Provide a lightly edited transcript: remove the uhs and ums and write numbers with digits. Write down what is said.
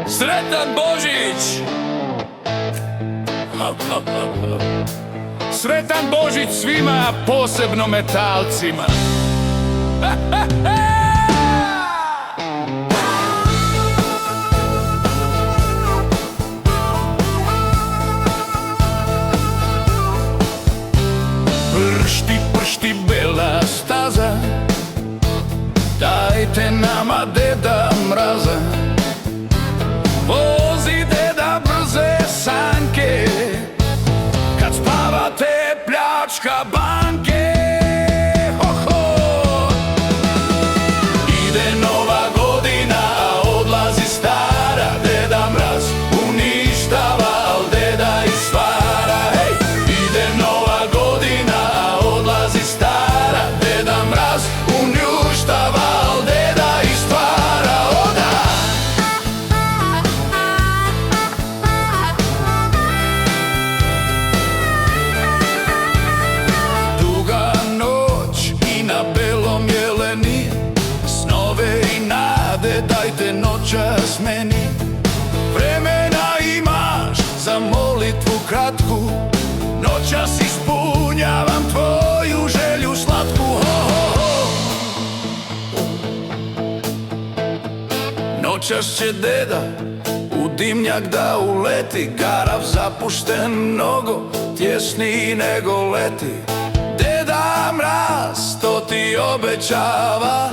Sretan Božić! Sretan Božić svima, posebno metalcima! Pršti, pršti bela staza, dajte nama Deda Mraza. Vozi deda brze sanke, kad spavate pljačka banke. Ho, ho. Ide nova godina, a odlazi stara. Deda Mraz uništava, al deda i stvara. Hej! Ide nova godina, a odlazi stara. Deda Mraz uništava, al deda i stvara. Oda! Duga noć i na belom jeleni, snove i nade dajte noćas meni. Vremena imaš za molitvu kratku, noćas ispunjavam tvoju želju slatku. Ho, ho, ho. Noćas će deda u dimnjak da uleti, garav zapušten, mnogo tjesniji nego leti. Deda Mraz to ti obećava,